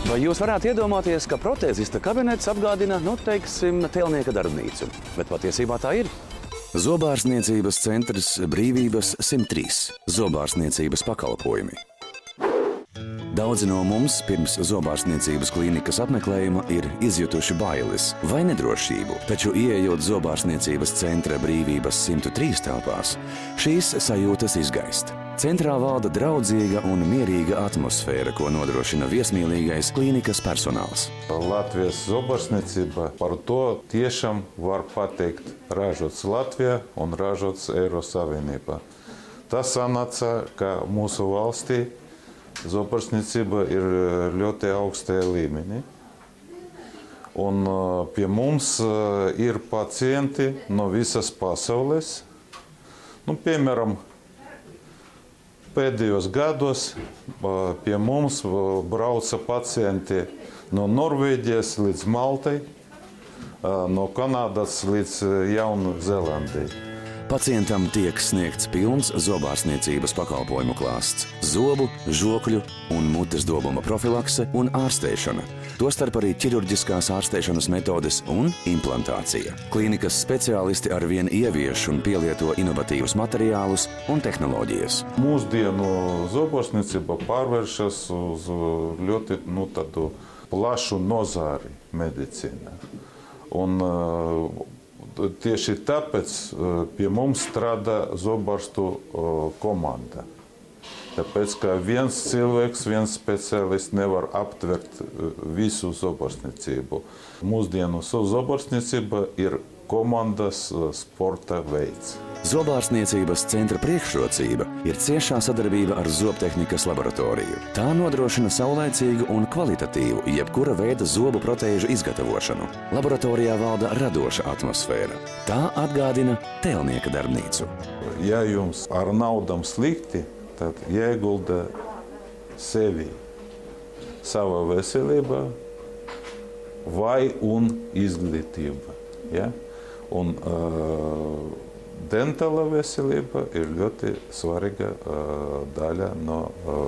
Vai jūs varētu iedomāties, ka protēzista kabinets apgādina, teiksim, tēlnieka darbnīcu? Bet patiesībā tā ir. Zobārstniecības centrs Brīvības 103. Zobārstniecības pakalpojumi. Daudzi no mums pirms zobārstniecības klīnikas apmeklējuma ir izjutuši bailes vai nedrošību, taču ieejot zobārstniecības centra Brīvības 103 telpās, šīs sajūtas izgaist. Centrā valda draudzīga un mierīga atmosfēra, ko nodrošina viesmīlīgais klīnikas personāls. Latvijas zobārstniecība par to tiešām var pateikt ražots Latvijā un ražots Eiropas Savienībā. Tas sanāca, ka mūsu valstī zobārstniecība ir ļoti augstajā līmenī. Un pie mums ir pacienti no visas pasaules. Piemēram, pēdējos gados pie mums brauca pacienti no Norvēģijas līdz Maltai, no Kanādas līdz Jaunzēlandei. Pacientam tiek sniegts pilns zobārstniecības pakalpojumu klāsts – zobu, žokļu un mutes dobuma profilakse un ārstēšana. Tostarp arī ķirurģiskās ārstēšanas metodes un implantācija. Klīnikas speciālisti arvien ievieš un pielieto inovatīvus materiālus un tehnoloģijas. Mūsdienu zobārstniecība pārvēršas uz ļoti tādu plašu nozari medicīnā. Un tieši tāpēc pie mums strādā zobārstu komanda. Tāpēc, ka viens cilvēks, viens speciālists nevar aptvert visu zobārstniecību. Mūsdienu zobārstniecība ir komandas sporta veids. Zobārstniecības centra priekšrocība ir ciešā sadarbība ar zobtehnikas laboratoriju. Tā nodrošina saulaicīgu un kvalitatīvu jebkura veida zobu protēžu izgatavošanu. Laboratorijā valda radoša atmosfēra. Tā atgādina tēlnieka darbnīcu. Ja jums ar naudām slikti, tad jāiegulda sevi, savā veselībā vai un izglītība. Ja? Un dentāla veselība ir ļoti svarīga daļa no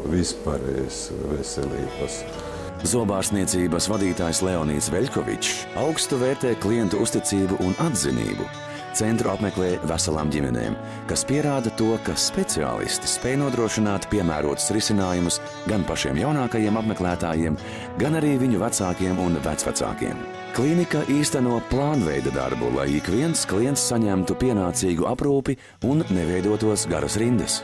vispārējas veselības. Zobārstniecības vadītājs Leonīds Veļkovičs augstu vērtē klientu uzticību un atzinību. Centru apmeklē veselām ģimenēm, kas pierāda to, ka speciālisti spēj nodrošināt piemērotus risinājumus gan pašiem jaunākajiem apmeklētājiem, gan arī viņu vecākiem un vecvecākiem. Klīnika īsteno plānveida darbu, lai ik viens klients saņemtu pienācīgu aprūpi un neveidotos garas rindas.